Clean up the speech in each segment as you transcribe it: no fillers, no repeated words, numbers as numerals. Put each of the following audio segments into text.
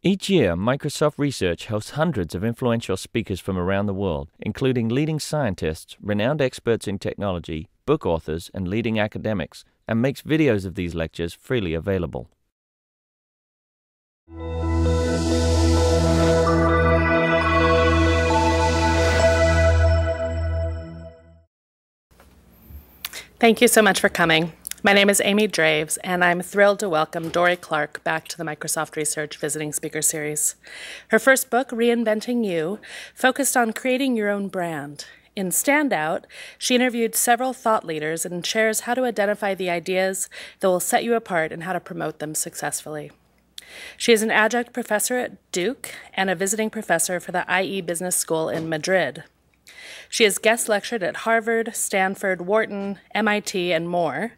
Each year, Microsoft Research hosts hundreds of influential speakers from around the world, including leading scientists, renowned experts in technology, book authors, and leading academics, and makes videos of these lectures freely available. Thank you so much for coming. My name is Amy Draves, and I'm thrilled to welcome Dorie Clark back to the Microsoft Research Visiting Speaker Series. Her first book, Reinventing You, focused on creating your own brand. In Standout, she interviewed several thought leaders and shares how to identify the ideas that will set you apart and how to promote them successfully. She is an adjunct professor at Duke and a visiting professor for the IE Business School in Madrid. She has guest lectured at Harvard, Stanford, Wharton, MIT, and more.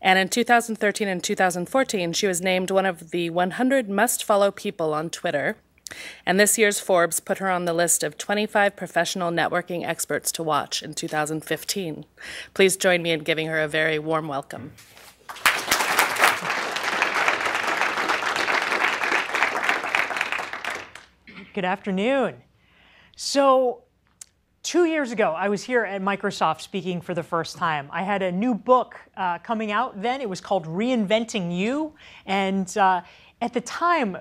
And in 2013 and 2014, she was named one of the 100 must-follow people on Twitter. And this year's Forbes put her on the list of 25 professional networking experts to watch in 2015. Please join me in giving her a very warm welcome. Good afternoon. So, 2 years ago, I was here at Microsoft speaking for the first time. I had a new book coming out then. It was called Reinventing You. And at the time,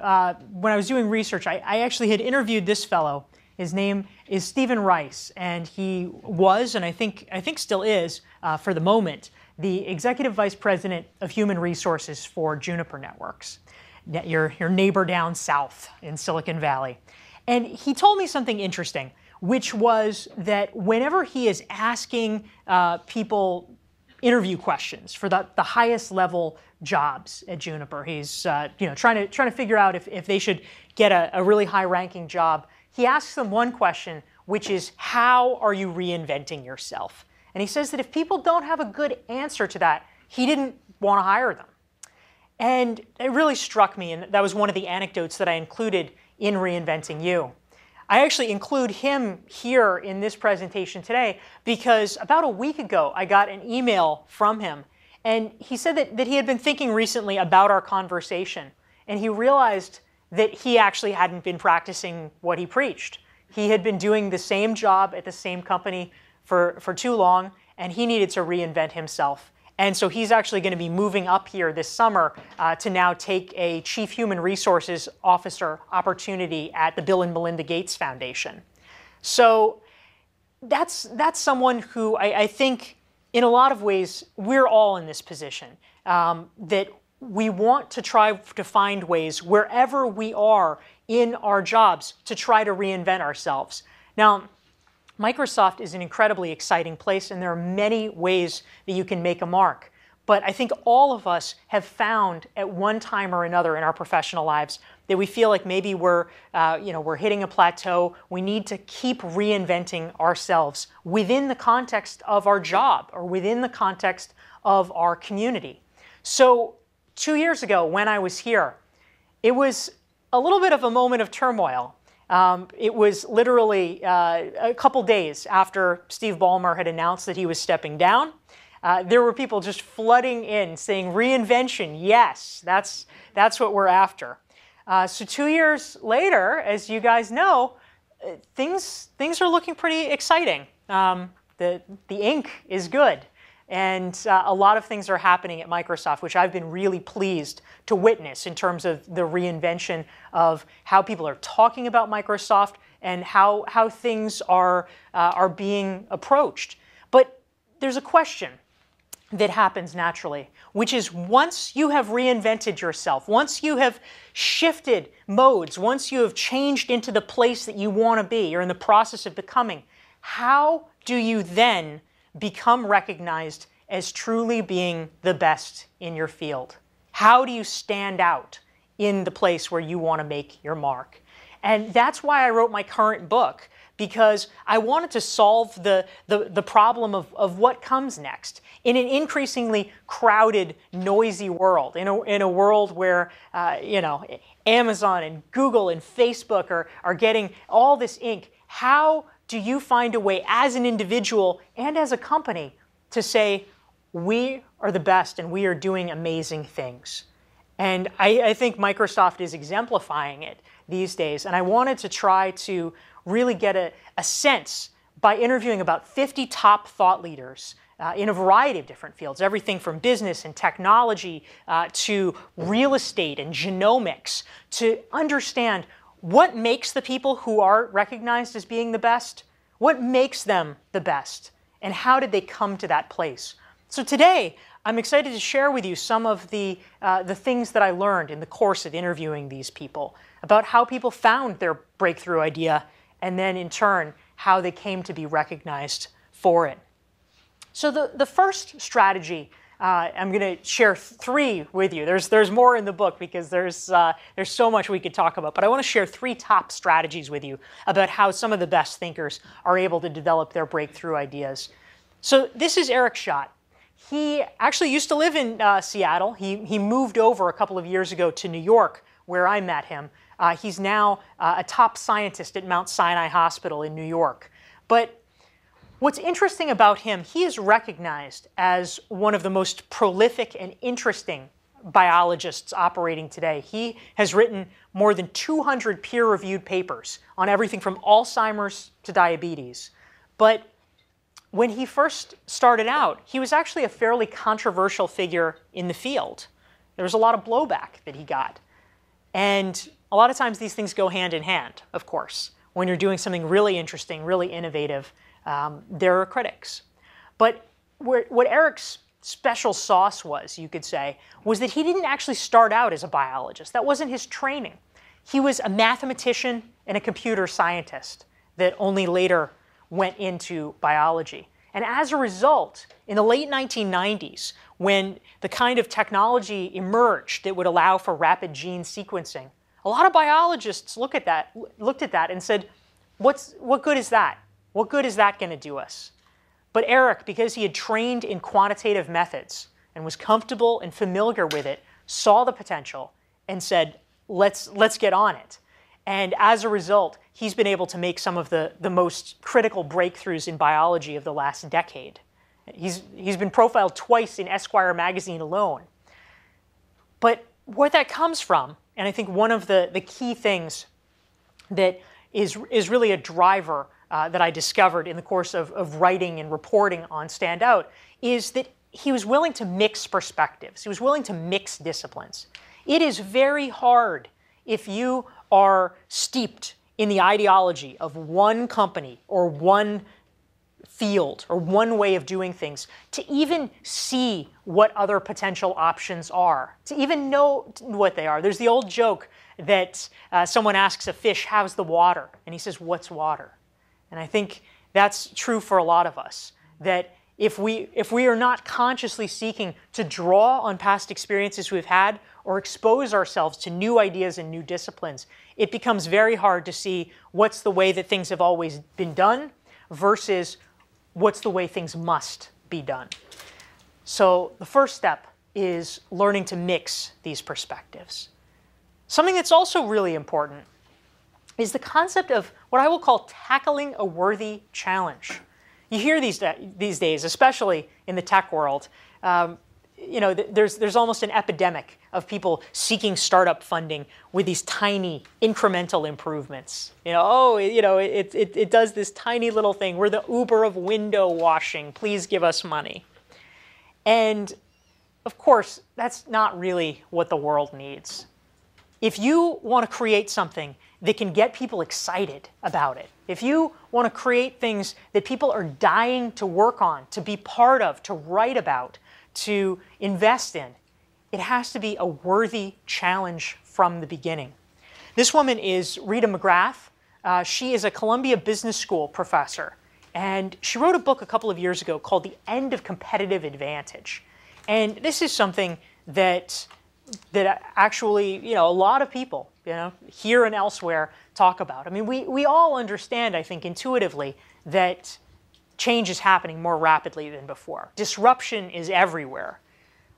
when I was doing research, I actually had interviewed this fellow. His name is Stephen Rice, and he was, and I think still is, for the moment, the Executive Vice President of Human Resources for Juniper Networks, your neighbor down south in Silicon Valley. And he told me something interesting, which was that whenever he is asking people interview questions for the highest level jobs at Juniper, he's trying to figure out if they should get a really high ranking job. He asks them one question, which is, how are you reinventing yourself? And he says that if people don't have a good answer to that, he didn't want to hire them. And it really struck me, and that was one of the anecdotes that I included in Reinventing You. I actually include him here in this presentation today because about a week ago I got an email from him, and he said that he had been thinking recently about our conversation, and he realized that he actually hadn't been practicing what he preached. He had been doing the same job at the same company for too long, and he needed to reinvent himself. And so he's actually going to be moving up here this summer to now take a Chief Human Resources Officer opportunity at the Bill and Melinda Gates Foundation. So that's someone who I think in a lot of ways we're all in this position, that we want to try to find ways wherever we are in our jobs to try to reinvent ourselves. Now, Microsoft is an incredibly exciting place, and there are many ways that you can make a mark. But I think all of us have found at one time or another in our professional lives that we feel like maybe we're hitting a plateau. We need to keep reinventing ourselves within the context of our job or within the context of our community. So 2 years ago when I was here, it was a little bit of a moment of turmoil. It was literally a couple days after Steve Ballmer had announced that he was stepping down. There were people just flooding in saying, reinvention, yes, that's what we're after. So 2 years later, as you guys know, things are looking pretty exciting. The ink is good. And a lot of things are happening at Microsoft, which I've been really pleased to witness in terms of the reinvention of how people are talking about Microsoft and how things are being approached. But there's a question that happens naturally, which is once you have reinvented yourself, once you have shifted modes, once you have changed into the place that you want to be, you're in the process of becoming, how do you then become recognized as truly being the best in your field? How do you stand out in the place where you want to make your mark? And that's why I wrote my current book, because I wanted to solve the problem of what comes next in an increasingly crowded, noisy world, in a world where Amazon and Google and Facebook are getting all this ink. How do you find a way as an individual and as a company to say, we are the best and we are doing amazing things? And I think Microsoft is exemplifying it these days. And I wanted to try to really get a sense by interviewing about 50 top thought leaders in a variety of different fields, everything from business and technology to real estate and genomics, to understand what makes the people who are recognized as being the best, what makes them the best, and how did they come to that place. So today, I'm excited to share with you some of the things that I learned in the course of interviewing these people about how people found their breakthrough idea and then in turn how they came to be recognized for it. So the first strategy, I'm going to share 3 with you. There's more in the book because there's so much we could talk about, but I want to share 3 top strategies with you about how some of the best thinkers are able to develop their breakthrough ideas. So this is Eric Schott. He actually used to live in Seattle. He moved over a couple of years ago to New York, where I met him. He's now a top scientist at Mount Sinai Hospital in New York. But what's interesting about him, he is recognized as one of the most prolific and interesting biologists operating today. He has written more than 200 peer-reviewed papers on everything from Alzheimer's to diabetes. But when he first started out, he was actually a fairly controversial figure in the field. There was a lot of blowback that he got. And a lot of times these things go hand in hand, of course. When you're doing something really interesting, really innovative, there are critics. But what Eric's special sauce was, you could say, was that he didn't actually start out as a biologist. That wasn't his training. He was a mathematician and a computer scientist that only later went into biology. And as a result, in the late 1990s, when the kind of technology emerged that would allow for rapid gene sequencing, a lot of biologists looked at that and said, what good is that? What good is that going to do us? But Eric, because he had trained in quantitative methods and was comfortable and familiar with it, saw the potential and said, let's get on it. And as a result, he's been able to make some of the most critical breakthroughs in biology of the last decade. He's been profiled twice in Esquire magazine alone. But where that comes from, and I think one of the key things that is really a driver that I discovered in the course of writing and reporting on Stand Out, is that he was willing to mix perspectives. He was willing to mix disciplines. It is very hard if you are steeped in the ideology of one company or one field or one way of doing things to even see what other potential options are, to even know what they are. There's the old joke that someone asks a fish, how's the water? And he says, what's water? And I think that's true for a lot of us, that if we are not consciously seeking to draw on past experiences we've had or expose ourselves to new ideas and new disciplines, it becomes very hard to see what's the way that things have always been done versus what's the way things must be done. So the first step is learning to mix these perspectives. Something that's also really important is the concept of what I will call tackling a worthy challenge. You hear these days, especially in the tech world, there's almost an epidemic of people seeking startup funding with these tiny incremental improvements. It does this tiny little thing. We're the Uber of window washing. Please give us money. And of course, that's not really what the world needs. If you want to create something that can get people excited about it, if you want to create things that people are dying to work on, to be part of, to write about, to invest in, it has to be a worthy challenge from the beginning. This woman is Rita McGrath. She is a Columbia Business School professor, and she wrote a book a couple of years ago called The End of Competitive Advantage. And this is something that actually, a lot of people, here and elsewhere talk about. I mean, we all understand, I think, intuitively that change is happening more rapidly than before. Disruption is everywhere.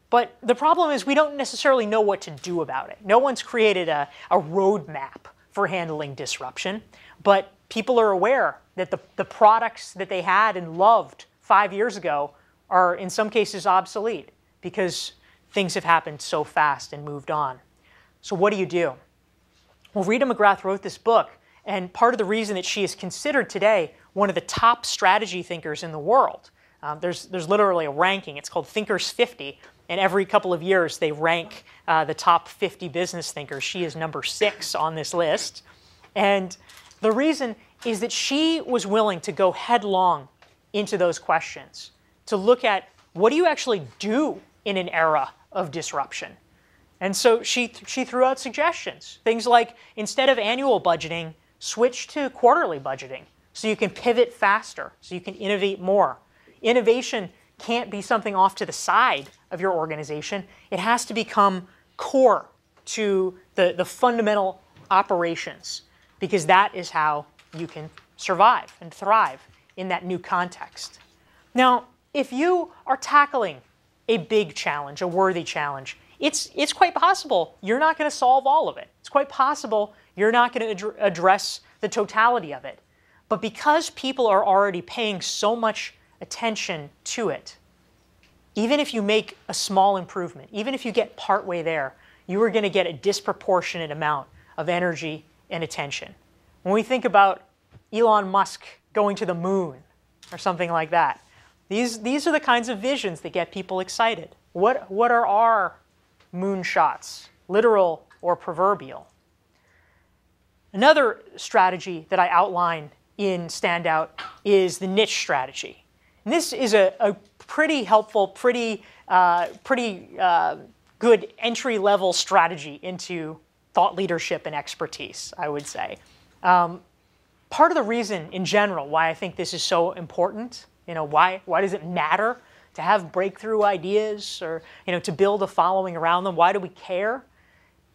But the problem is we don't necessarily know what to do about it. No one's created a roadmap for handling disruption, but people are aware that the products that they had and loved 5 years ago are in some cases obsolete because things have happened so fast and moved on. So what do you do? Well, Rita McGrath wrote this book, and part of the reason that she is considered today one of the top strategy thinkers in the world. There's literally a ranking. It's called Thinkers 50, and every couple of years they rank the top 50 business thinkers. She is number 6 on this list. And the reason is that she was willing to go headlong into those questions, to look at what do you actually do in an era of disruption. And so she threw out suggestions, things like instead of annual budgeting, switch to quarterly budgeting so you can pivot faster, so you can innovate more. Innovation can't be something off to the side of your organization. It has to become core to the fundamental operations, because that is how you can survive and thrive in that new context. Now, if you are tackling a big challenge, a worthy challenge, it's quite possible you're not going to solve all of it. It's quite possible you're not going to address the totality of it. But because people are already paying so much attention to it, even if you make a small improvement, even if you get partway there, you are going to get a disproportionate amount of energy and attention. When we think about Elon Musk going to the moon or something like that, these are the kinds of visions that get people excited. What are our moonshots, literal or proverbial? Another strategy that I outline in Standout is the niche strategy. And this is a pretty helpful, pretty good entry-level strategy into thought leadership and expertise, I would say. Part of the reason, in general, why I think this is so important, why does it matter to have breakthrough ideas or to build a following around them? Why do we care?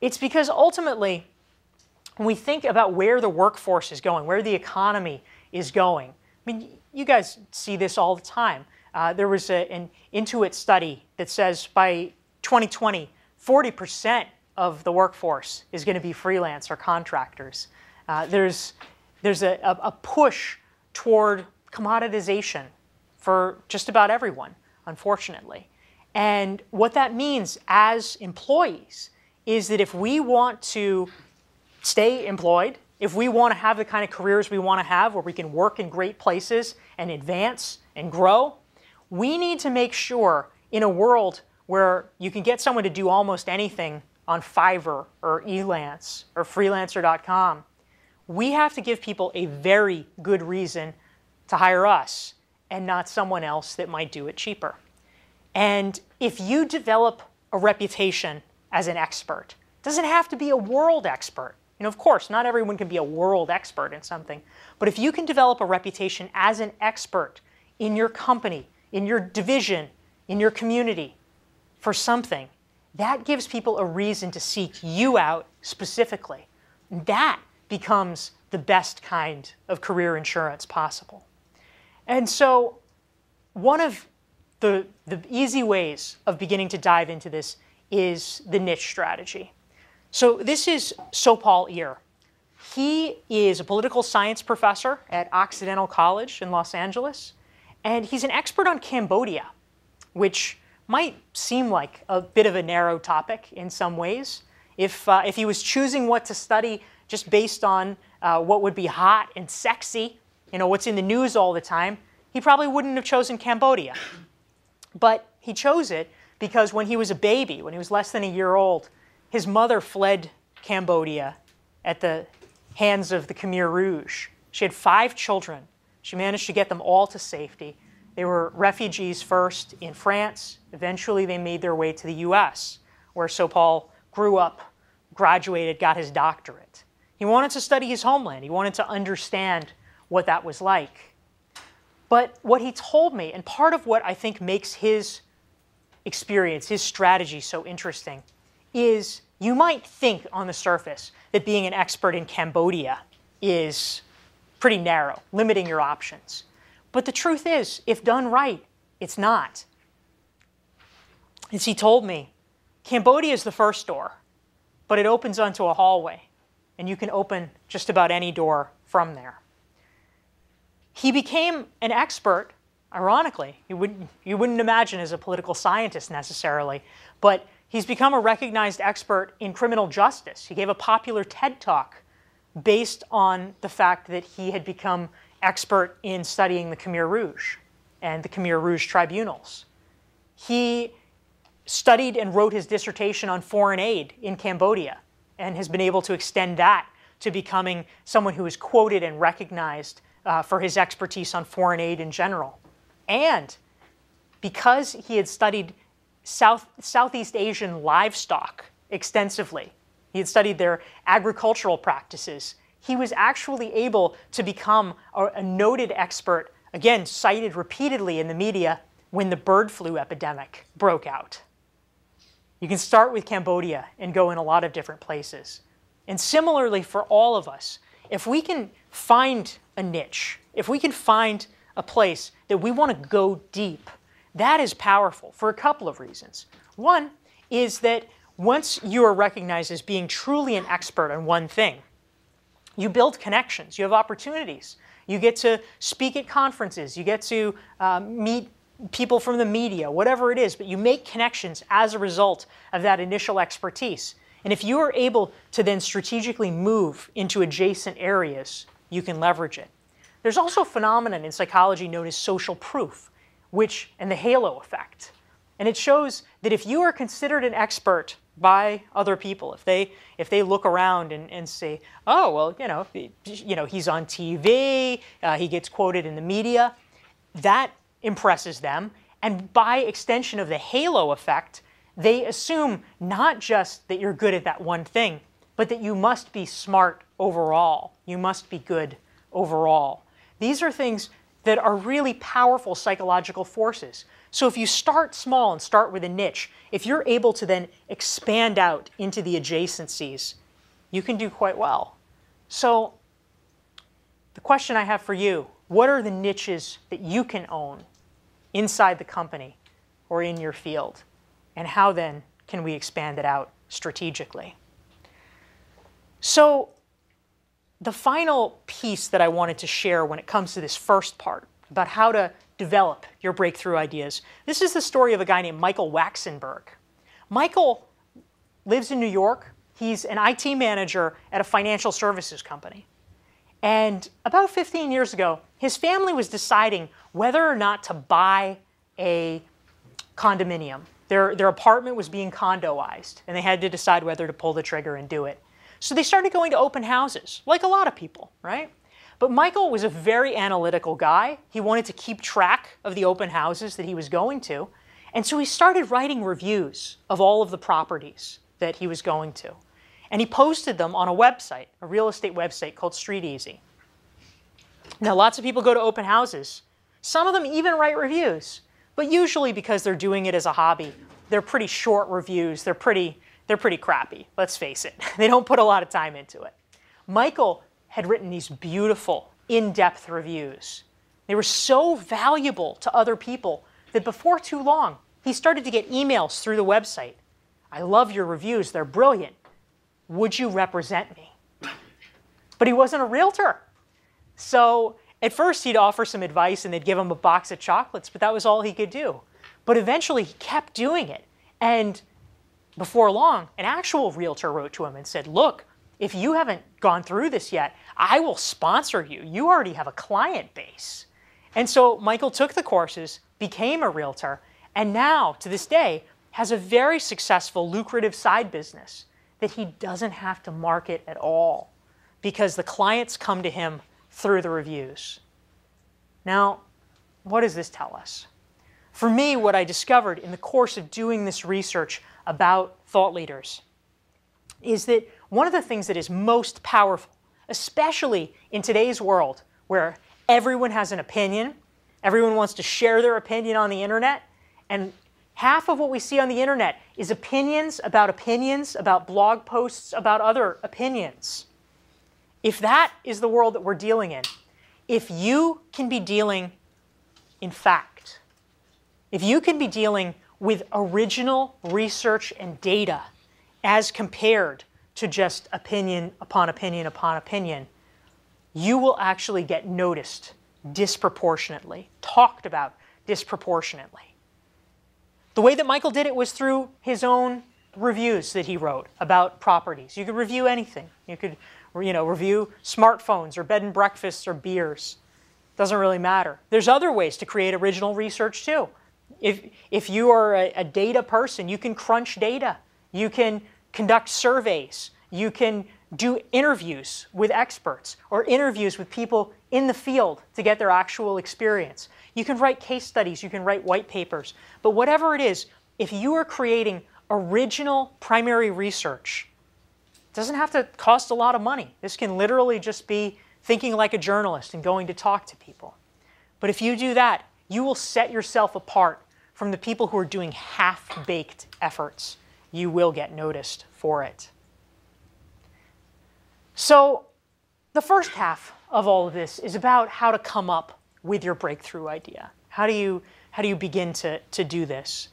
It's because ultimately, when we think about where the workforce is going, where the economy is going, I mean, you guys see this all the time. There was an Intuit study that says by 2020, 40% of the workforce is going to be freelance or contractors. There's a push toward commoditization for just about everyone, unfortunately. And what that means as employees is that if we want to stay employed, if we want to have the kind of careers we want to have where we can work in great places and advance and grow, we need to make sure in a world where you can get someone to do almost anything on Fiverr or Elance or freelancer.com, we have to give people a very good reason to hire us and not someone else that might do it cheaper. And if you develop a reputation as an expert, it doesn't have to be a world expert. Of course, not everyone can be a world expert in something. But if you can develop a reputation as an expert in your company, in your division, in your community, for something, that gives people a reason to seek you out specifically. That becomes the best kind of career insurance possible. And so one of the easy ways of beginning to dive into this is the niche strategy. So this is Sopal Ir. He is a political science professor at Occidental College in Los Angeles, and he's an expert on Cambodia, which might seem like a bit of a narrow topic in some ways. If he was choosing what to study just based on what would be hot and sexy, what's in the news all the time, he probably wouldn't have chosen Cambodia. But he chose it because when he was a baby, when he was less than a year old, his mother fled Cambodia at the hands of the Khmer Rouge. She had 5 children. She managed to get them all to safety. They were refugees first in France. Eventually, they made their way to the US, where Sopal grew up, graduated, got his doctorate. He wanted to study his homeland. He wanted to understand what that was like. But what he told me, and part of what I think makes his experience, his strategy so interesting, is you might think on the surface that being an expert in Cambodia is pretty narrow, limiting your options. But the truth is, if done right, it's not. As he told me, Cambodia is the first door, but it opens onto a hallway, and you can open just about any door from there. He became an expert, ironically, you wouldn't imagine as a political scientist necessarily, but he's become a recognized expert in criminal justice. He gave a popular TED Talk based on the fact that he had become expert in studying the Khmer Rouge and the Khmer Rouge tribunals. He studied and wrote his dissertation on foreign aid in Cambodia and has been able to extend that to becoming someone who is quoted and recognized for his expertise on foreign aid in general. And because he had studied Southeast Asian livestock extensively, he had studied their agricultural practices, he was actually able to become a noted expert, again, cited repeatedly in the media when the bird flu epidemic broke out. You can start with Cambodia and go in a lot of different places. And similarly for all of us, if we can find a niche, if we can find a place that we want to go deep, that is powerful for a couple of reasons. One is that once you are recognized as being truly an expert on one thing, you build connections, you have opportunities. You get to speak at conferences, you get to meet people from the media, whatever it is, but you make connections as a result of that initial expertise. And if you are able to then strategically move into adjacent areas, you can leverage it. There's also a phenomenon in psychology known as social proof, and the halo effect. And it shows that if you are considered an expert by other people, if they look around and say, oh, well, he's on TV, he gets quoted in the media, that impresses them. And by extension of the halo effect, they assume not just that you're good at that one thing, but that you must be smart overall. You must be good overall. These are things that are really powerful psychological forces. So if you start small and start with a niche, if you're able to then expand out into the adjacencies, you can do quite well. So the question I have for you, what are the niches that you can own inside the company or in your field? And how then can we expand it out strategically? So the final piece that I wanted to share when it comes to this first part about how to develop your breakthrough ideas, this is the story of a guy named Michael Waxenburg. Michael lives in New York. He's an IT manager at a financial services company. And about 15 years ago, his family was deciding whether or not to buy a condominium. Their apartment was being condoized, and they had to decide whether to pull the trigger and do it. So they started going to open houses, like a lot of people, right? But Michael was a very analytical guy. He wanted to keep track of the open houses that he was going to. And so he started writing reviews of all of the properties that he was going to. And he posted them on a website, a real estate website called Street Easy. Now, lots of people go to open houses. Some of them even write reviews. But usually because they're doing it as a hobby, they're pretty short reviews. They're pretty crappy, let's face it. They don't put a lot of time into it. Michael had written these beautiful, in-depth reviews. They were so valuable to other people that before too long, he started to get emails through the website. I love your reviews, they're brilliant. Would you represent me? But he wasn't a realtor. So at first he'd offer some advice and they'd give him a box of chocolates, but that was all he could do. But eventually he kept doing it. And before long, an actual realtor wrote to him and said, look, if you haven't gone through this yet, I will sponsor you. You already have a client base. And so Michael took the courses, became a realtor, and now, to this day, has a very successful, lucrative side business that he doesn't have to market at all because the clients come to him through the reviews. Now, what does this tell us? For me, what I discovered in the course of doing this research about thought leaders is that one of the things that is most powerful, especially in today's world where everyone has an opinion, everyone wants to share their opinion on the internet, and half of what we see on the internet is opinions about blog posts about other opinions. If that is the world that we're dealing in, if you can be dealing in fact, if you can be dealing with original research and data as compared to just opinion upon opinion upon opinion, you will actually get noticed disproportionately, talked about disproportionately. The way that Michael did it was through his own reviews that he wrote about properties. You could review anything. You could, review smartphones or bed and breakfasts or beers. Doesn't really matter. There's other ways to create original research too. If you are a data person, you can crunch data. You can conduct surveys. You can do interviews with experts or interviews with people in the field to get their actual experience. You can write case studies. You can write white papers. But whatever it is, if you are creating original primary research, it doesn't have to cost a lot of money. This can literally just be thinking like a journalist and going to talk to people. But if you do that, you will set yourself apart from the people who are doing half-baked efforts. You will get noticed for it. So the first half of all of this is about how to come up with your breakthrough idea. How do you begin to do this?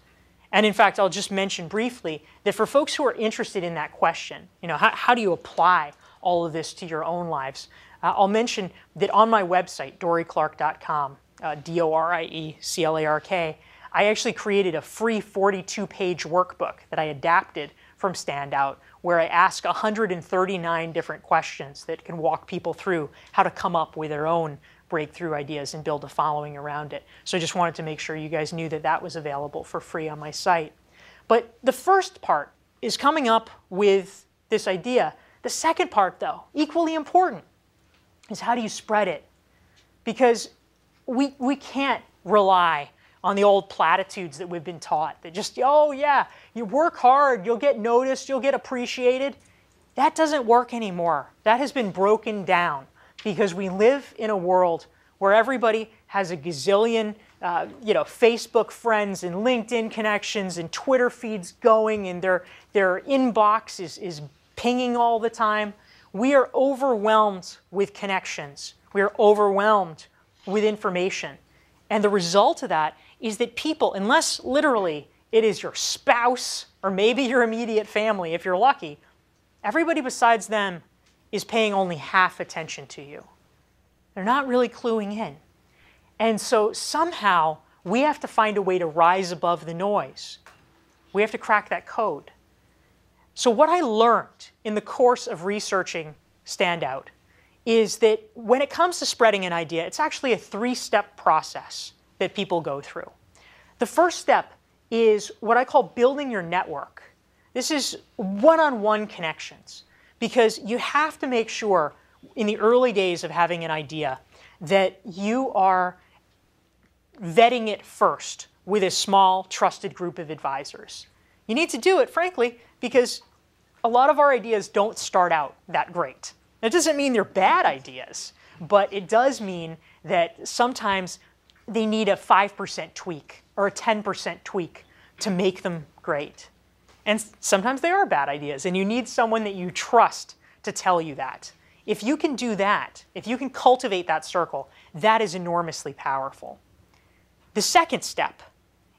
And in fact, I'll just mention briefly that for folks who are interested in that question, how do you apply all of this to your own lives? I'll mention that on my website, dorieclark.com, DORIECLARK, I actually created a free 42-page workbook that I adapted from Standout, where I ask 139 different questions that can walk people through how to come up with their own breakthrough ideas and build a following around it. So I just wanted to make sure you guys knew that that was available for free on my site. But the first part is coming up with this idea. The second part, though, equally important, is how do you spread it? Because we can't rely on the old platitudes that we've been taught, that just, oh yeah, you work hard, you'll get noticed, you'll get appreciated. That doesn't work anymore. That has been broken down because we live in a world where everybody has a gazillion Facebook friends and LinkedIn connections and Twitter feeds going, and their inbox is pinging all the time. We are overwhelmed with connections. We are overwhelmed with information. And the result of that is that people, unless literally it is your spouse or maybe your immediate family, if you're lucky, everybody besides them is paying only half attention to you. They're not really cluing in. And so somehow we have to find a way to rise above the noise. We have to crack that code. So what I learned in the course of researching Standout is that when it comes to spreading an idea, it's actually a three-step process that people go through. The first step is what I call building your network. This is one-on-one connections, because you have to make sure in the early days of having an idea that you are vetting it first with a small, trusted group of advisors. You need to do it, frankly, because a lot of our ideas don't start out that great. That doesn't mean they're bad ideas, but it does mean that sometimes they need a 5% tweak or a 10% tweak to make them great. And sometimes they are bad ideas, and you need someone that you trust to tell you that. If you can do that, if you can cultivate that circle, that is enormously powerful. The second step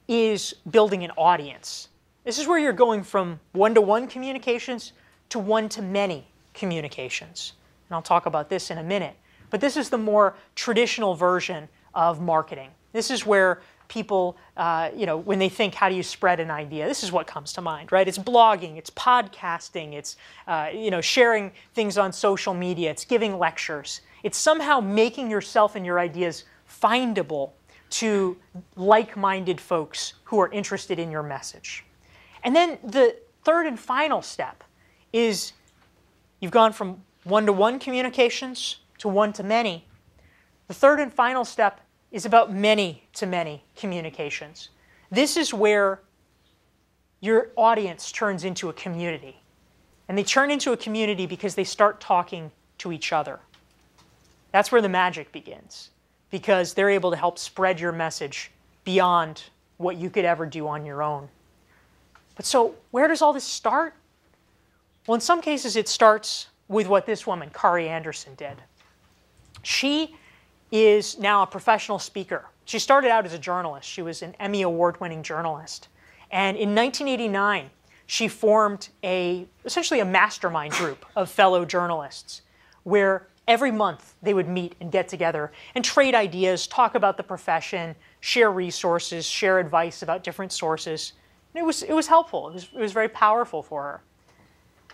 is building an audience. This is where you're going from one-to-one communications to one-to-many communications. And I'll talk about this in a minute. But this is the more traditional version of marketing. This is where people, when they think, how do you spread an idea? This is what comes to mind, right? It's blogging, it's podcasting, it's, sharing things on social media, it's giving lectures. It's somehow making yourself and your ideas findable to like-minded folks who are interested in your message. And then the third and final step is you've gone from one-to-one communications to one-to-many. The third and final step is about many-to-many communications. This is where your audience turns into a community. And they turn into a community because they start talking to each other. That's where the magic begins, because they're able to help spread your message beyond what you could ever do on your own. But so where does all this start? Well, in some cases it starts with what this woman, Kari Anderson, did. She is now a professional speaker. She started out as a journalist. She was an Emmy Award-winning journalist. And in 1989, she formed essentially a mastermind group of fellow journalists where every month they would meet and get together and trade ideas, talk about the profession, share resources, share advice about different sources. And it was helpful. It was very powerful for her.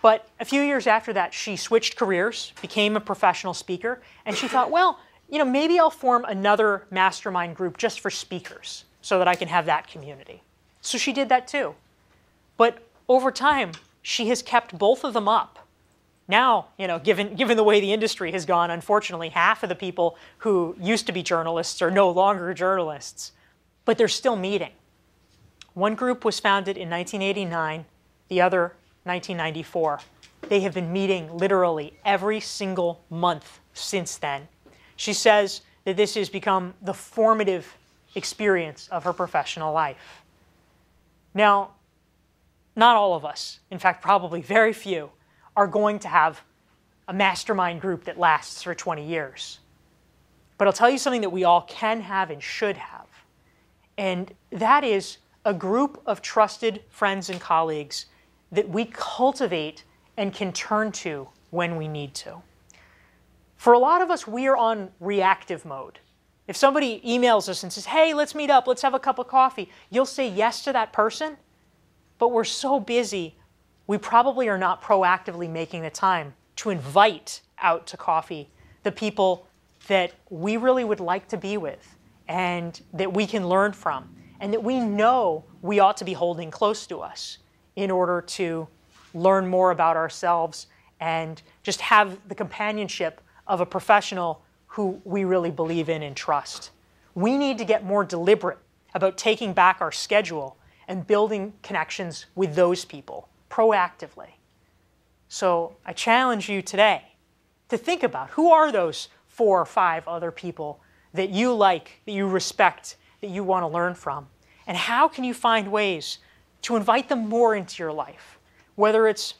But a few years after that, she switched careers, became a professional speaker, and she thought, well, maybe I'll form another mastermind group just for speakers so that I can have that community. So she did that too. But over time, she has kept both of them up. Now, given the way the industry has gone, unfortunately, half of the people who used to be journalists are no longer journalists, but they're still meeting. One group was founded in 1989, the other 1994. They have been meeting literally every single month since then. She says that this has become the formative experience of her professional life. Now, not all of us, in fact, probably very few, are going to have a mastermind group that lasts for 20 years. But I'll tell you something that we all can have and should have. And that is a group of trusted friends and colleagues that we cultivate and can turn to when we need to. For a lot of us, we are on reactive mode. If somebody emails us and says, hey, let's meet up, let's have a cup of coffee, you'll say yes to that person, but we're so busy, we probably are not proactively making the time to invite out to coffee the people that we really would like to be with and that we can learn from and that we know we ought to be holding close to us in order to learn more about ourselves and just have the companionship of a professional who we really believe in and trust. We need to get more deliberate about taking back our schedule and building connections with those people proactively. So I challenge you today to think about who are those 4 or 5 other people that you like, that you respect, that you want to learn from, and how can you find ways to invite them more into your life, whether it's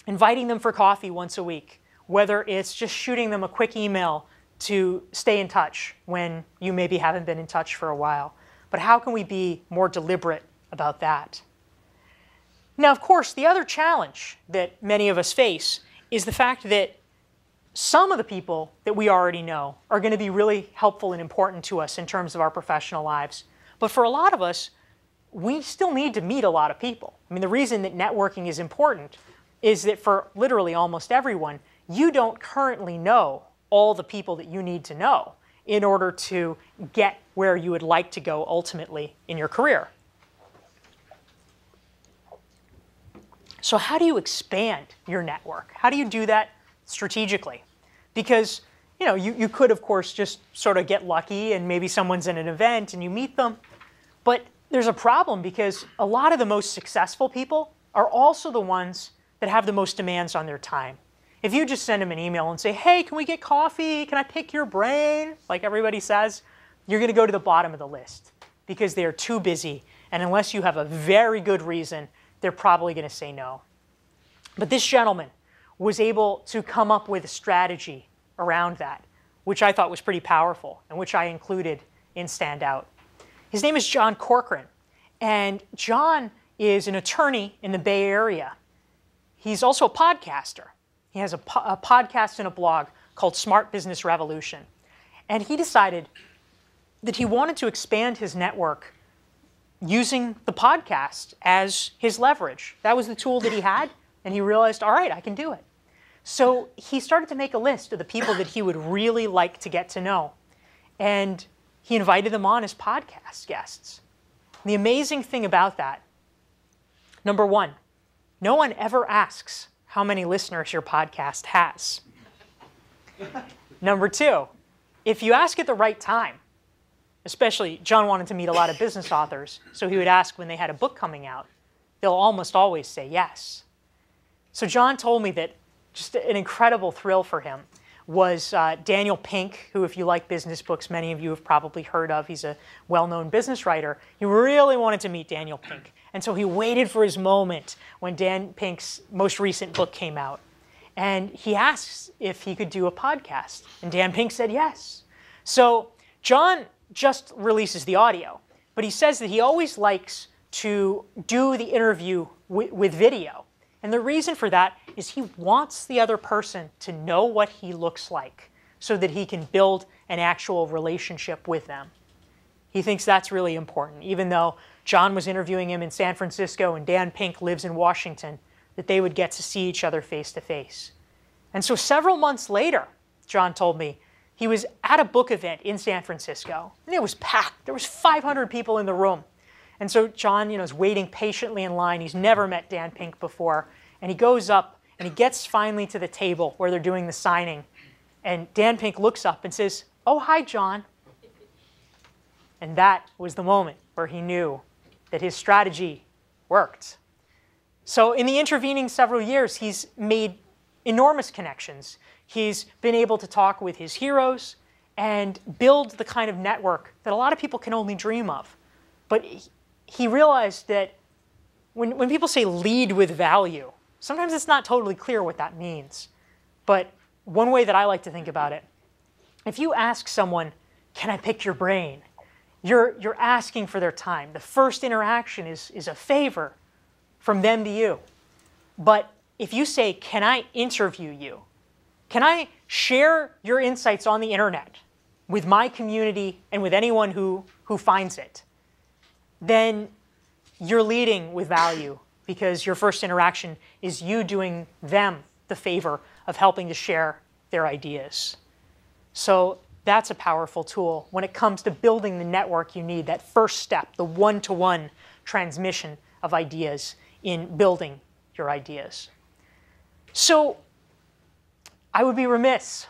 inviting them for coffee once a week, whether it's just shooting them a quick email to stay in touch when you maybe haven't been in touch for a while. But how can we be more deliberate about that? Now, of course, the other challenge that many of us face is the fact that some of the people that we already know are going to be really helpful and important to us in terms of our professional lives. But for a lot of us, we still need to meet a lot of people. I mean, the reason that networking is important is that for literally almost everyone, you don't currently know all the people that you need to know in order to get where you would like to go ultimately in your career. So how do you expand your network? How do you do that strategically? Because you could, of course, just sort of get lucky and maybe someone's in an event and you meet them. But there's a problem because a lot of the most successful people are also the ones that have the most demands on their time. If you just send them an email and say, hey, can we get coffee? Can I pick your brain? Like everybody says, you're going to go to the bottom of the list because they are too busy. And unless you have a very good reason, they're probably going to say no. But this gentleman was able to come up with a strategy around that, which I thought was pretty powerful and which I included in Stand Out. His name is John Corcoran, and John is an attorney in the Bay Area. He's also a podcaster. He has a podcast and a blog called Smart Business Revolution. And he decided that he wanted to expand his network using the podcast as his leverage. That was the tool that he had, and he realized, all right, I can do it. So he started to make a list of the people that he would really like to get to know. And he invited them on as podcast guests. The amazing thing about that, number one, no one ever asks how many listeners your podcast has. Number two, if you ask at the right time, especially John wanted to meet a lot of business authors, so he would ask when they had a book coming out, they'll almost always say yes. So John told me that just an incredible thrill for him was Daniel Pink, who, if you like business books, many of you have probably heard of. He's a well-known business writer. He really wanted to meet Daniel Pink. And so he waited for his moment when Dan Pink's most recent book came out. And he asked if he could do a podcast. And Dan Pink said yes. So John just releases the audio, but he says that he always likes to do the interview with video. And the reason for that is he wants the other person to know what he looks like so that he can build an actual relationship with them. He thinks that's really important, even though John was interviewing him in San Francisco and Dan Pink lives in Washington, that they would get to see each other face to face. And so several months later, John told me, he was at a book event in San Francisco, and it was packed. There was 500 people in the room. And so John, is waiting patiently in line. He's never met Dan Pink before. And he goes up, and he gets finally to the table where they're doing the signing. And Dan Pink looks up and says, "Oh, hi, John." And that was the moment where he knew that his strategy worked. So in the intervening several years, he's made enormous connections. He's been able to talk with his heroes and build the kind of network that a lot of people can only dream of. But he realized that when people say lead with value, sometimes it's not totally clear what that means. But one way that I like to think about it, if you ask someone, "Can I pick your brain?" You're asking for their time. The first interaction is a favor from them to you. But if you say, "Can I interview you? Can I share your insights on the internet with my community and with anyone who finds it?" then you're leading with value, because your first interaction is you doing them the favor of helping to share their ideas. So that's a powerful tool when it comes to building the network you need, that first step, the one-to-one transmission of ideas in building your ideas. So I would be remiss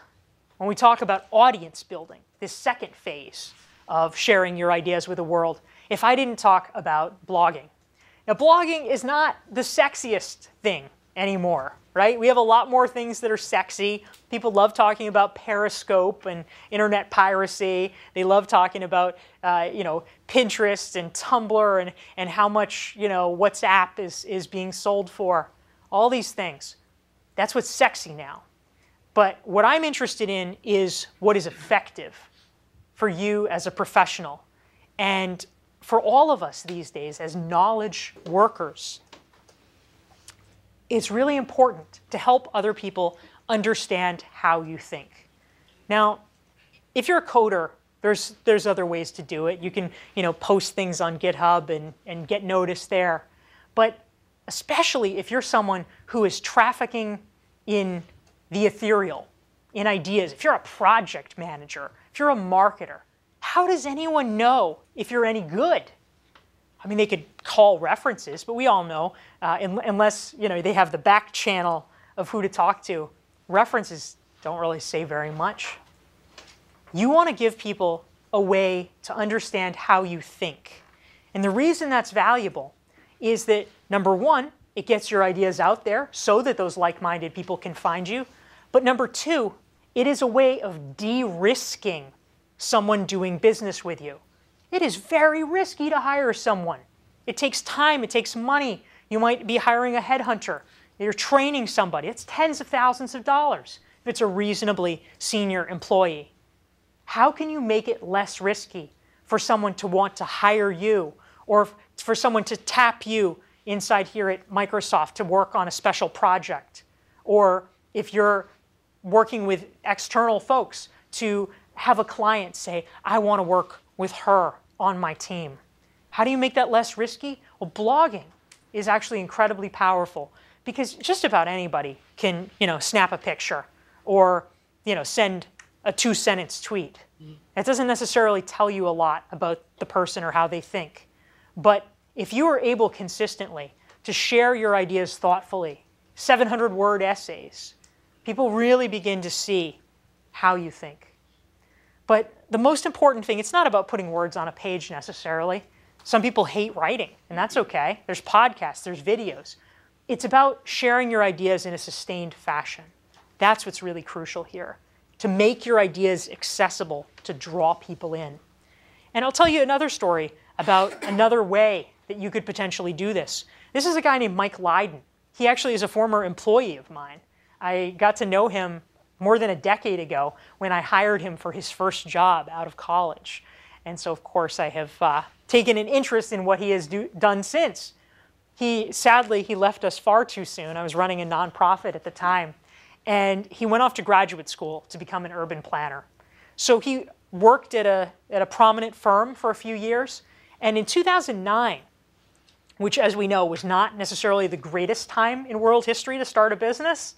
when we talk about audience building, this second phase of sharing your ideas with the world, if I didn't talk about blogging. Now, blogging is not the sexiest thing anymore, right? We have a lot more things that are sexy. People love talking about Periscope and internet piracy. They love talking about, Pinterest and Tumblr and how much, WhatsApp is being sold for. All these things. That's what's sexy now. But what I'm interested in is what is effective for you as a professional. And for all of us these days as knowledge workers, it's really important to help other people understand how you think. Now, if you're a coder, there's other ways to do it. You can, post things on GitHub and get noticed there. But especially if you're someone who is trafficking in the ethereal, in ideas, if you're a project manager, if you're a marketer, how does anyone know if you're any good? I mean, they could call references, but we all know, unless they have the back channel of who to talk to, references don't really say very much. You want to give people a way to understand how you think. And the reason that's valuable is that, number one, it gets your ideas out there so that those like-minded people can find you. But number two, it is a way of de-risking someone doing business with you. It is very risky to hire someone. It takes time, it takes money. You might be hiring a headhunter. You're training somebody. It's tens of thousands of dollars if it's a reasonably senior employee. How can you make it less risky for someone to want to hire you, or for someone to tap you inside here at Microsoft to work on a special project? Or if you're working with external folks, to have a client say, "I want to work with her on my team." How do you make that less risky? Well, blogging is actually incredibly powerful, because just about anybody can, snap a picture or, send a 2-sentence tweet. That doesn't necessarily tell you a lot about the person or how they think. But if you are able consistently to share your ideas thoughtfully, 700-word essays, people really begin to see how you think. But the most important thing, it's not about putting words on a page necessarily. Some people hate writing, and that's okay. There's podcasts, there's videos. It's about sharing your ideas in a sustained fashion. That's what's really crucial here, to make your ideas accessible, to draw people in. And I'll tell you another story about another way that you could potentially do this. This is a guy named Mike Lydon. He actually is a former employee of mine. I got to know him more than a decade ago when I hired him for his first job out of college. And so, of course, I have taken an interest in what he has done since. Sadly, he left us far too soon. I was running a nonprofit at the time. And he went off to graduate school to become an urban planner. So he worked at a prominent firm for a few years. And in 2009, which as we know was not necessarily the greatest time in world history to start a business,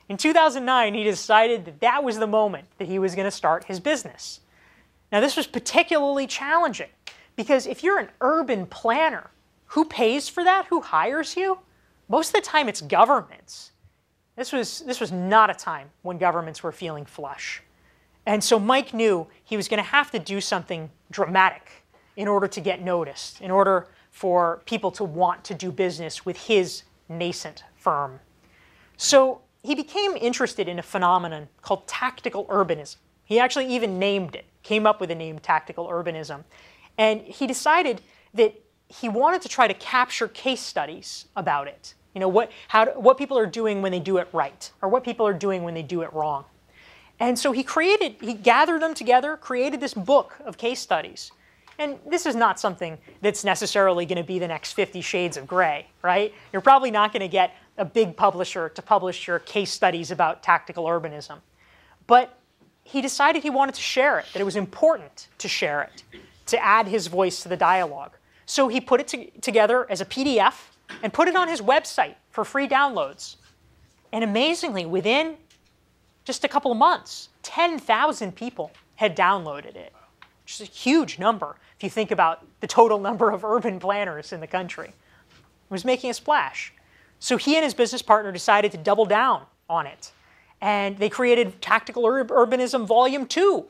in 2009 he decided that that was the moment that he was going to start his business. Now this was particularly challenging because if you're an urban planner, who pays for that? Who hires you? Most of the time it's governments. This was not a time when governments were feeling flush. And so Mike knew he was going to have to do something dramatic in order to get noticed, in order for people to want to do business with his nascent firm. So he became interested in a phenomenon called tactical urbanism. He actually even named it, came up with the name tactical urbanism. And he decided that he wanted to try to capture case studies about it. You know, what people are doing when they do it right, or what people are doing when they do it wrong. And so he gathered them together, created this book of case studies. And this is not something that's necessarily going to be the next 50 Shades of Grey, right? You're probably not going to get a big publisher to publish your case studies about tactical urbanism. But he decided he wanted to share it, that it was important to share it, to add his voice to the dialogue. So he put it together as a PDF and put it on his website for free downloads. And amazingly, within just a couple of months, 10,000 people had downloaded it, which is a huge number if you think about the total number of urban planners in the country. It was making a splash. So he and his business partner decided to double down on it. And they created Tactical Urbanism Volume 2.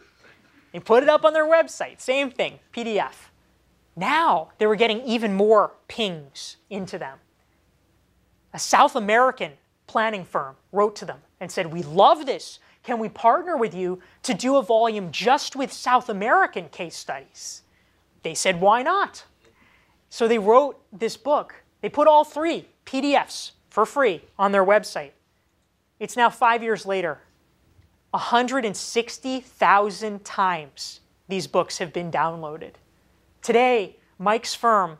They put it up on their website, same thing, PDF. Now they were getting even more pings into them. A South American planning firm wrote to them and said, "We love this. Can we partner with you to do a volume just with South American case studies?" They said, "Why not?" So they wrote this book. They put all 3 PDFs for free on their website. It's now 5 years later. 160,000 times these books have been downloaded. Today, Mike's firm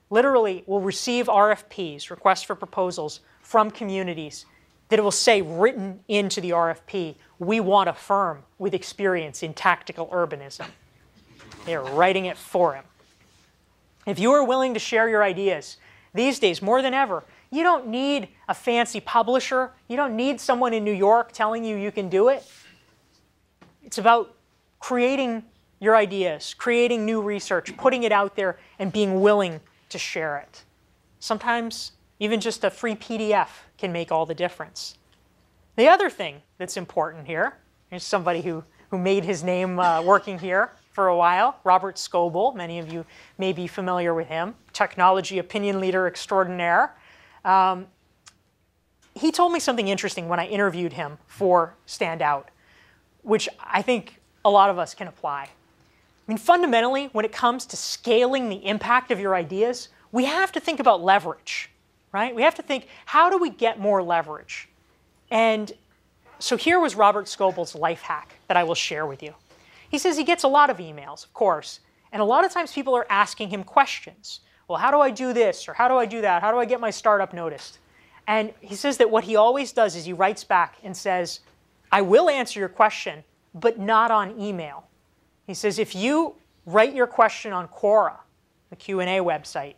literally will receive RFPs, requests for proposals, from communities that it will say written into the RFP, "We want a firm with experience in tactical urbanism." They're writing it for him. If you are willing to share your ideas, these days more than ever, you don't need a fancy publisher. You don't need someone in New York telling you you can do it. It's about creating your ideas, creating new research, putting it out there, and being willing to share it. Sometimes even just a free PDF can make all the difference. The other thing that's important here is somebody who made his name working here for a while, Robert Scoble. Many of you may be familiar with him, technology opinion leader extraordinaire. He told me something interesting when I interviewed him for Stand Out, which I think a lot of us can apply. I mean, fundamentally, when it comes to scaling the impact of your ideas, we have to think about leverage, right? We have to think, how do we get more leverage? And so here was Robert Scoble's life hack that I will share with you. He says he gets a lot of emails, of course, and a lot of times people are asking him questions. Well, how do I do this? Or how do I do that? How do I get my startup noticed? And he says that what he always does is he writes back and says, "I will answer your question, but not on email." He says, "If you write your question on Quora, the Q&A website,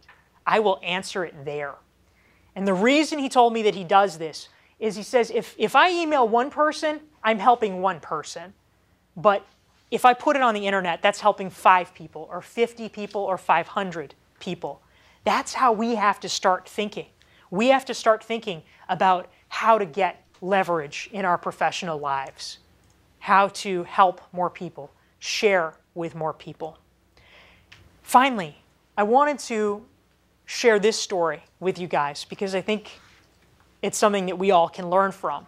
I will answer it there." And the reason he told me that he does this is he says, if I email one person, I'm helping one person. But if I put it on the internet, that's helping 5 people or 50 people or 500 people. That's how we have to start thinking. We have to start thinking about how to get leverage in our professional lives, how to help more people, share with more people. Finally, I wanted to share this story with you guys because I think it's something that we all can learn from.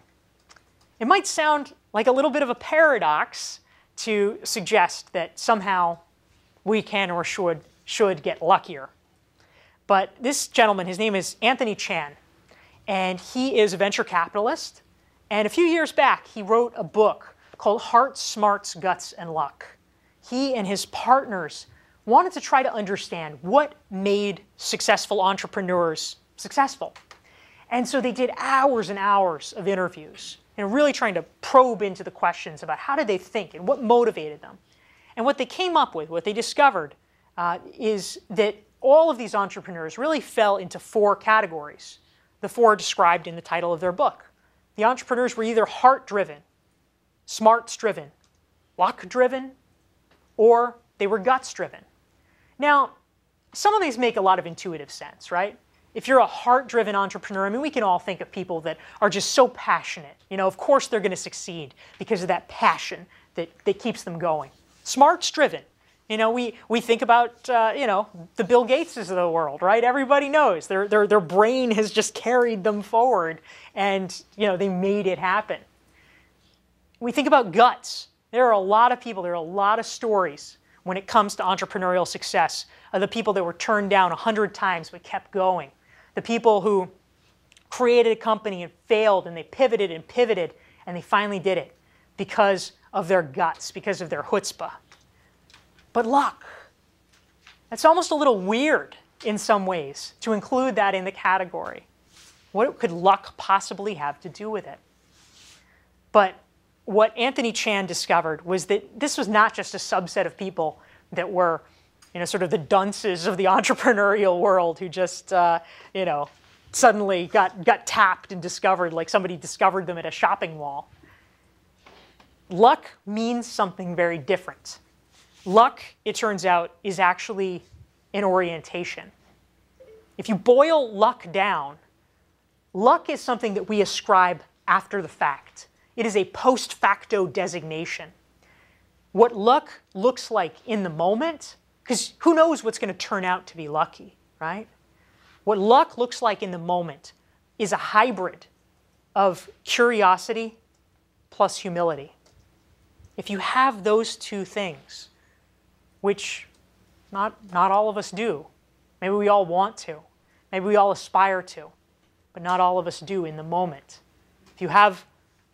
It might sound like a little bit of a paradox to suggest that somehow we can or should get luckier. But this gentleman, his name is Anthony Chan, and he is a venture capitalist. And a few years back, he wrote a book called Heart, Smarts, Guts, and Luck. He and his partners wanted to try to understand what made successful entrepreneurs successful. And so they did hours and hours of interviews and really trying to probe into the questions about how did they think and what motivated them. And what they came up with, what they discovered, is that all of these entrepreneurs really fell into 4 categories, the 4 described in the title of their book. The entrepreneurs were either heart-driven, smarts-driven, luck-driven, or they were guts-driven. Now, some of these make a lot of intuitive sense, right? If you're a heart-driven entrepreneur, I mean, we can all think of people that are just so passionate. You know, of course they're going to succeed because of that passion that keeps them going. Smarts-driven. You know, we think about, you know, the Bill Gateses of the world, right? Everybody knows their brain has just carried them forward and, you know, they made it happen. We think about guts. There are a lot of people, there are a lot of stories when it comes to entrepreneurial success of the people that were turned down 100 times but kept going. The people who created a company and failed and they pivoted and they finally did it because of their guts, because of their chutzpah. But luck, that's almost a little weird in some ways to include that in the category. What could luck possibly have to do with it? But what Anthony Chan discovered was that this was not just a subset of people that were, you know, sort of the dunces of the entrepreneurial world who just, you know, suddenly got tapped and discovered like somebody discovered them at a shopping mall. Luck means something very different. Luck, it turns out, is actually an orientation. If you boil luck down, luck is something that we ascribe after the fact. It is a post facto designation. What luck looks like in the moment, because who knows what's going to turn out to be lucky, right? What luck looks like in the moment is a hybrid of curiosity plus humility. If you have those 2 things, which not all of us do, maybe we all want to, maybe we all aspire to, but not all of us do in the moment. If you have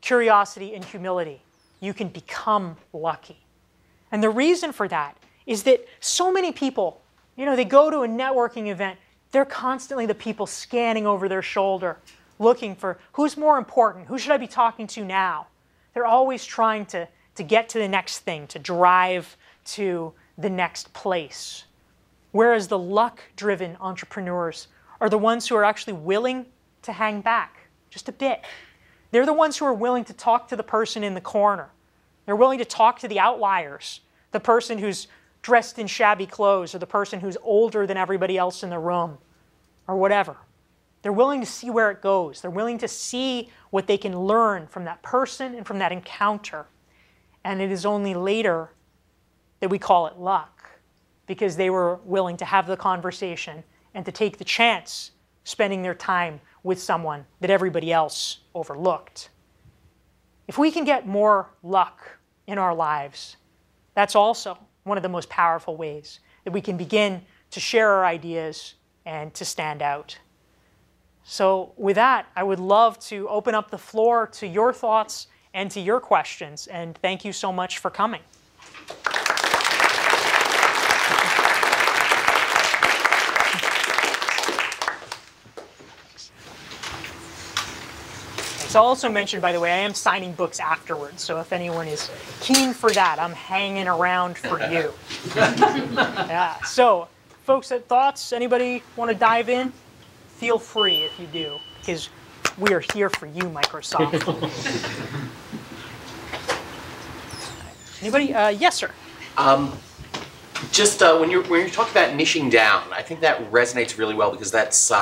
curiosity and humility, you can become lucky. And the reason for that is that so many people, you know, they go to a networking event, they're constantly the people scanning over their shoulder, looking for who's more important, who should I be talking to now? They're always trying to get to the next thing, to drive to the next place. Whereas the luck-driven entrepreneurs are the ones who are actually willing to hang back just a bit. They're the ones who are willing to talk to the person in the corner. They're willing to talk to the outliers, the person who's dressed in shabby clothes or the person who's older than everybody else in the room or whatever. They're willing to see where it goes. They're willing to see what they can learn from that person and from that encounter. And it is only later that we call it luck, because they were willing to have the conversation and to take the chance spending their time with someone that everybody else overlooked. If we can get more luck in our lives, that's also one of the most powerful ways that we can begin to share our ideas and to stand out. So with that, I would love to open up the floor to your thoughts and to your questions, and thank you so much for coming. It's also mentioned, by the way, I am signing books afterwards, so if anyone is keen for that, I'm hanging around for you. Yeah. So, folks, thoughts? Anybody want to dive in? Feel free if you do, because we are here for you, Microsoft. Anybody? Yes, sir. Just when you're talking about niching down, I think that resonates really well, because that's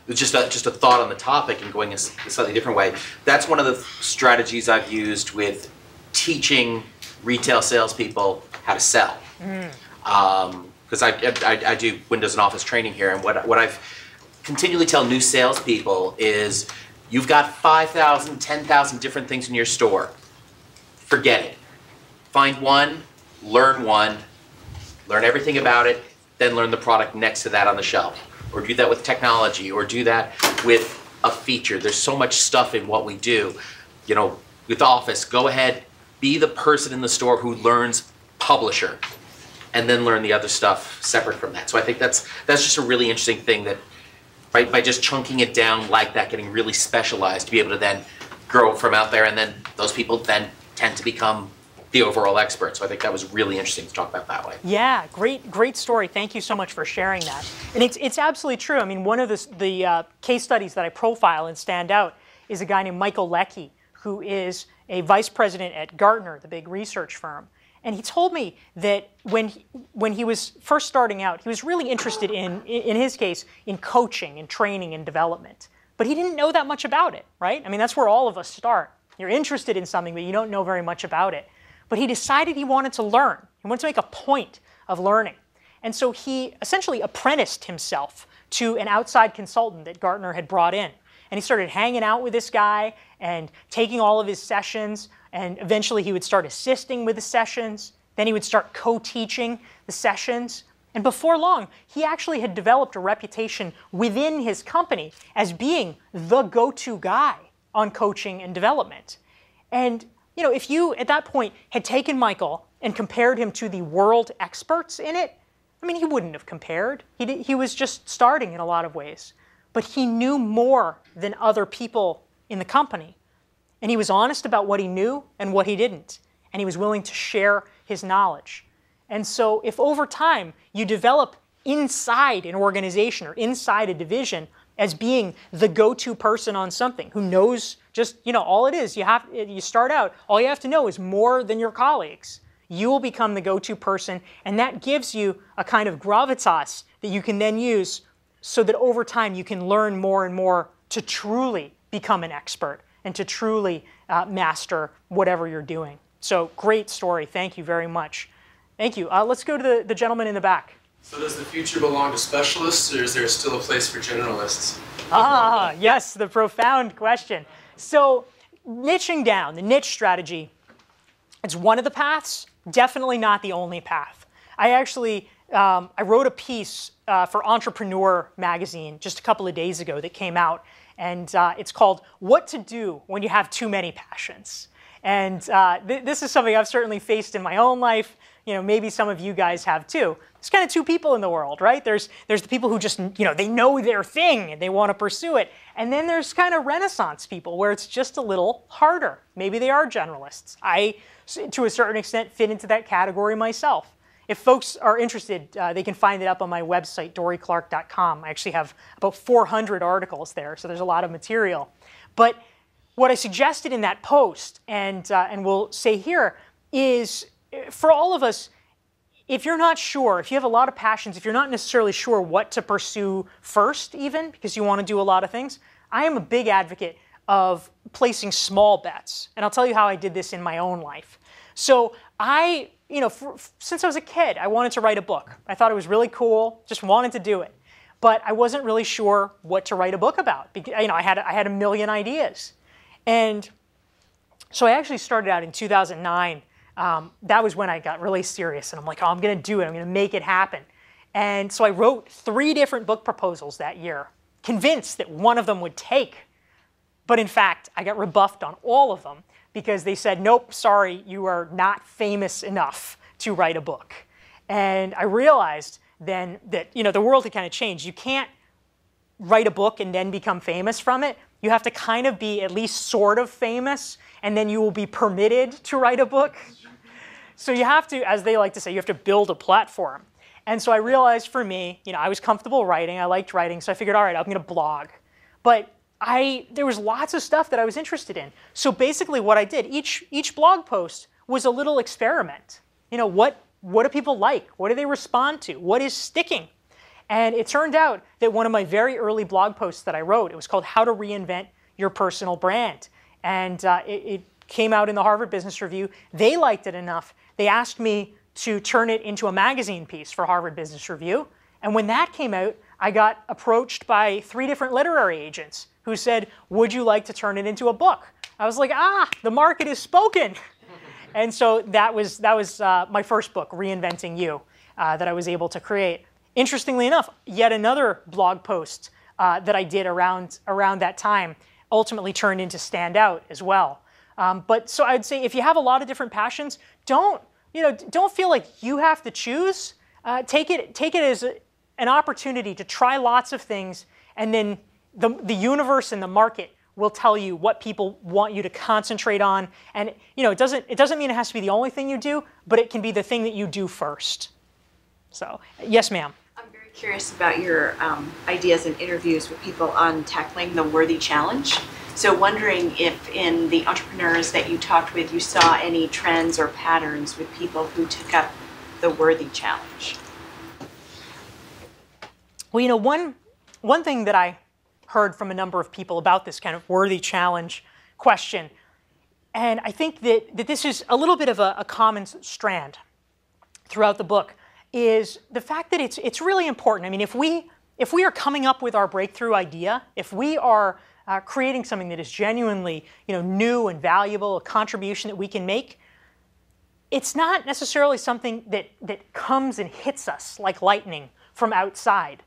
just a thought on the topic and going a slightly different way. That's one of the strategies I've used with teaching retail salespeople how to sell. Because I do Windows and Office training here, and what I've continually tell new salespeople is, you've got 5,000, 10,000 different things in your store. Forget it. Find one, learn everything about it, then learn the product next to that on the shelf. Or do that with technology, or do that with a feature. There's so much stuff in what we do. You know, with Office, go ahead, be the person in the store who learns publisher, and then learn the other stuff separate from that. So I think that's just a really interesting thing, that by just chunking it down like that, getting really specialized, to be able to then grow from out there, and then those people then tend to become the overall expert. So I think that was really interesting to talk about that way. Yeah, great story. Thank you so much for sharing that. And it's absolutely true. I mean, one of the case studies that I profile and stand out is a guy named Michael Leckie, who is a vice president at Gartner, the big research firm. And he told me that when he was first starting out, he was really interested in his case, in coaching and training and development. But he didn't know that much about it, right? I mean, that's where all of us start. You're interested in something, but you don't know very much about it. But he decided he wanted to learn. He wanted to make a point of learning. And so he essentially apprenticed himself to an outside consultant that Gartner had brought in. And he started hanging out with this guy and taking all of his sessions. And eventually he would start assisting with the sessions. Then he would start co-teaching the sessions. And before long, he actually had developed a reputation within his company as being the go-to guy on coaching and development. And you know, if you, at that point, had taken Michael and compared him to the world experts in it, I mean, he wouldn't have compared. He was just starting in a lot of ways. But he knew more than other people in the company. And he was honest about what he knew and what he didn't. And he was willing to share his knowledge. And so if over time you develop inside an organization or inside a division as being the go-to person on something who knows just, you know, all it is, you start out, all you have to know is more than your colleagues. You will become the go-to person, and that gives you a kind of gravitas that you can then use so that over time you can learn more and more to truly become an expert and to truly master whatever you're doing. So great story. Thank you very much. Thank you. Let's go to the gentleman in the back. So does the future belong to specialists, or is there still a place for generalists? Ah, yes, the profound question. So niching down, the niche strategy, it's one of the paths, definitely not the only path. I actually, I wrote a piece for Entrepreneur magazine just a couple of days ago that came out, and it's called What to Do When You Have Too Many Passions. And this is something I've certainly faced in my own life. You know, maybe some of you guys have too. There's kind of two people in the world, right? There's the people who just, you know, they know their thing and they want to pursue it. And then there's kind of Renaissance people where it's just a little harder. Maybe they are generalists. I, to a certain extent, fit into that category myself. If folks are interested, they can find it up on my website, DorieClark.com. I actually have about 400 articles there, so there's a lot of material. But what I suggested in that post, and we'll say here, is for all of us, if you're not sure, if you have a lot of passions, if you're not necessarily sure what to pursue first even, because you want to do a lot of things, I am a big advocate of placing small bets. And I'll tell you how I did this in my own life. So I, you know, since I was a kid, I wanted to write a book. I thought it was really cool, just wanted to do it. But I wasn't really sure what to write a book about. Because, you know, I had a million ideas. And so I actually started out in 2009. That was when I got really serious, and I'm like, oh, I'm going to do it. I'm going to make it happen. And so I wrote 3 different book proposals that year, convinced that one of them would take. But in fact, I got rebuffed on all of them because they said, nope, sorry, you are not famous enough to write a book. And I realized then that, you know, the world had kind of changed. You can't write a book and then become famous from it. You have to kind of be at least sort of famous, and then you will be permitted to write a book. So you have to, as they like to say, you have to build a platform. And so I realized for me, you know, I was comfortable writing, I liked writing, so I figured, all right, I'm going to blog. But there was lots of stuff that I was interested in. So basically what I did, each blog post was a little experiment. You know, what do people like? What do they respond to? What is sticking? And it turned out that one of my very early blog posts that I wrote, it was called How to Reinvent Your Personal Brand. And it came out in the Harvard Business Review. They liked it enough. They asked me to turn it into a magazine piece for Harvard Business Review. And when that came out, I got approached by 3 different literary agents who said, would you like to turn it into a book? I was like, the market is spoken. And so that was my first book, Reinventing You, that I was able to create. Interestingly enough, yet another blog post that I did around that time ultimately turned into Stand Out as well. But so I'd say if you have a lot of different passions, don't feel like you have to choose. Take it as an opportunity to try lots of things, and then the universe and the market will tell you what people want you to concentrate on. And it doesn't mean it has to be the only thing you do, but it can be the thing that you do first. So, yes, ma'am. I'm very curious about your ideas and interviews with people on tackling the worthy challenge. So wondering if in the entrepreneurs that you talked with, you saw any trends or patterns with people who took up the worthy challenge. Well, one thing that I heard from a number of people about this kind of worthy challenge question, and I think that this is a little bit of a common strand throughout the book, is the fact that it's really important. I mean, if we are coming up with our breakthrough idea, if we are creating something that is genuinely new and valuable, a contribution that we can make, it's not necessarily something that comes and hits us like lightning from outside.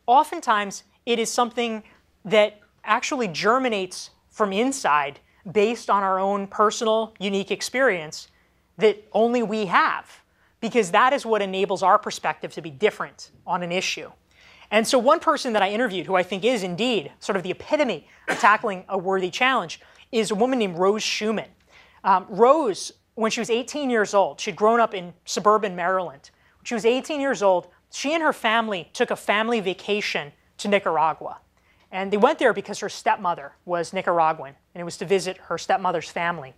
Oftentimes, it is something that actually germinates from inside based on our own personal, unique experience that only we have, because that is what enables our perspective to be different on an issue. And so one person that I interviewed, who I think is indeed sort of the epitome of tackling a worthy challenge, is a woman named Rose Schumann. Rose, when she was 18 years old, she'd grown up in suburban Maryland. When she was 18 years old, she and her family took a family vacation to Nicaragua. And they went there because her stepmother was Nicaraguan, and it was to visit her stepmother's family.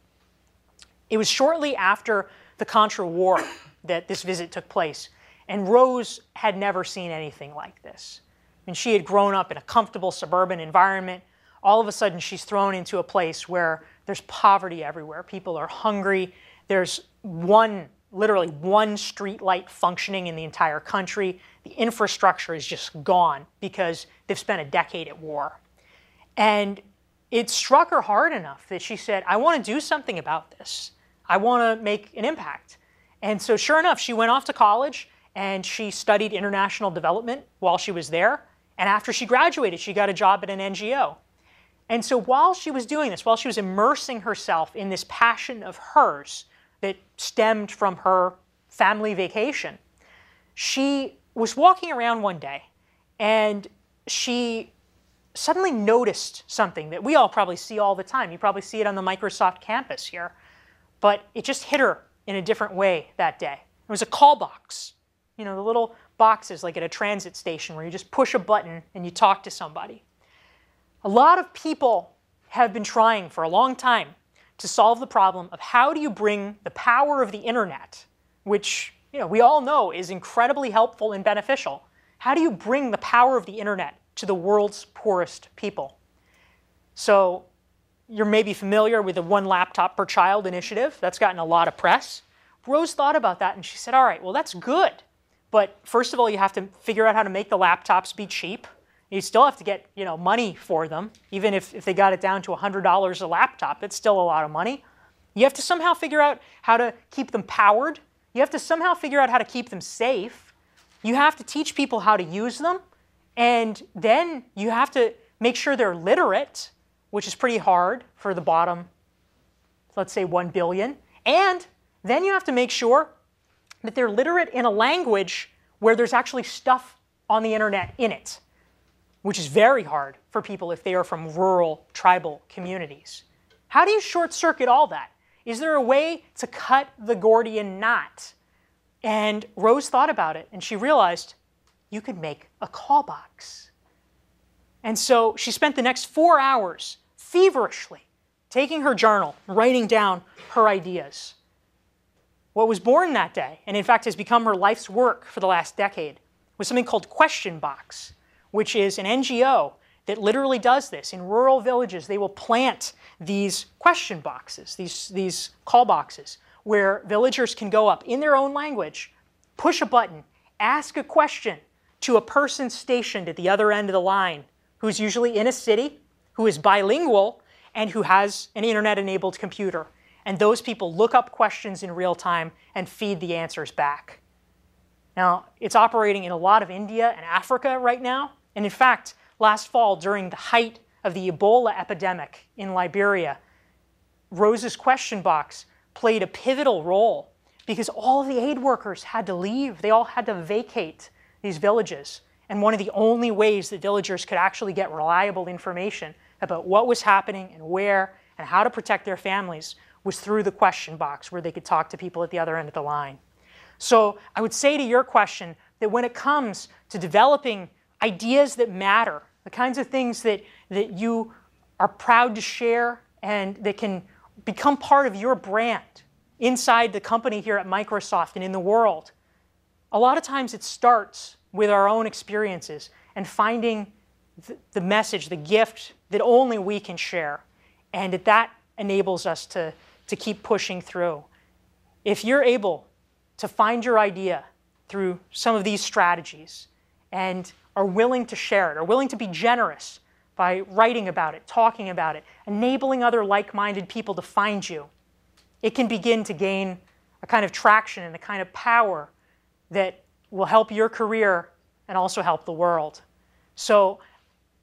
It was shortly after the Contra War that this visit took place, and Rose had never seen anything like this. I mean, she had grown up in a comfortable suburban environment. All of a sudden, she's thrown into a place where there's poverty everywhere. People are hungry. There's literally one street light functioning in the entire country. The infrastructure is just gone because they've spent a decade at war. And it struck her hard enough that she said, I want to do something about this. I want to make an impact. And so sure enough, she went off to college and she studied international development while she was there. And after she graduated, she got a job at an NGO. And so while she was doing this, while she was immersing herself in this passion of hers that stemmed from her family vacation, she was walking around one day and she suddenly noticed something that we all probably see all the time. You probably see it on the Microsoft campus here, but it just hit her in a different way that day. It was a call box. The little boxes like at a transit station where you just push a button and you talk to somebody. A lot of people have been trying for a long time to solve the problem of how do you bring the power of the internet, which we all know is incredibly helpful and beneficial. How do you bring the power of the internet to the world's poorest people? So you're maybe familiar with the One Laptop Per Child initiative. That's gotten a lot of press. Rose thought about that and she said, all right, well, that's good. But first of all, you have to figure out how to make the laptops be cheap. You still have to get money for them. Even if they got it down to $100 a laptop, it's still a lot of money. You have to somehow figure out how to keep them powered. You have to somehow figure out how to keep them safe. You have to teach people how to use them. And then you have to make sure they're literate, which is pretty hard for the bottom, let's say 1 billion. And then you have to make sure that they're literate in a language where there's actually stuff on the internet in it, which is very hard for people if they are from rural, tribal communities. How do you short-circuit all that? Is there a way to cut the Gordian knot? And Rose thought about it, and she realized you could make a call box. And so she spent the next 4 hours feverishly taking her journal, writing down her ideas. What was born that day, and in fact has become her life's work for the last decade, was something called Question Box, which is an NGO that literally does this. In rural villages, they will plant these question boxes, these call boxes, where villagers can go up in their own language, push a button, ask a question to a person stationed at the other end of the line, who's usually in a city, who is bilingual, and who has an internet-enabled computer. And those people look up questions in real time and feed the answers back. Now, it's operating in a lot of India and Africa right now. And in fact, last fall, during the height of the Ebola epidemic in Liberia, Rose's question box played a pivotal role because all of the aid workers had to leave. They all had to vacate these villages. And one of the only ways that villagers could actually get reliable information about what was happening and where and how to protect their families was through the question box where they could talk to people at the other end of the line. So I would say to your question that when it comes to developing ideas that matter, the kinds of things that you are proud to share and that can become part of your brand inside the company here at Microsoft and in the world, a lot of times it starts with our own experiences and finding the message, the gift that only we can share, and that enables us to keep pushing through. If you're able to find your idea through some of these strategies and are willing to share it, are willing to be generous by writing about it, talking about it, enabling other like-minded people to find you, it can begin to gain a kind of traction and a kind of power that will help your career and also help the world. So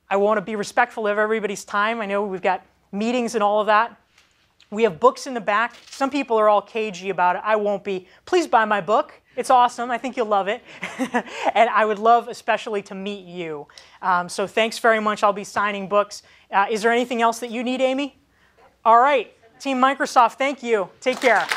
I want to be respectful of everybody's time. I know we've got meetings and all of that. We have books in the back. Some people are all cagey about it. I won't be. Please buy my book. It's awesome. I think you'll love it. And I would love especially to meet you. So thanks very much. I'll be signing books. Is there anything else that you need, Amy? All right. Team Microsoft, thank you. Take care.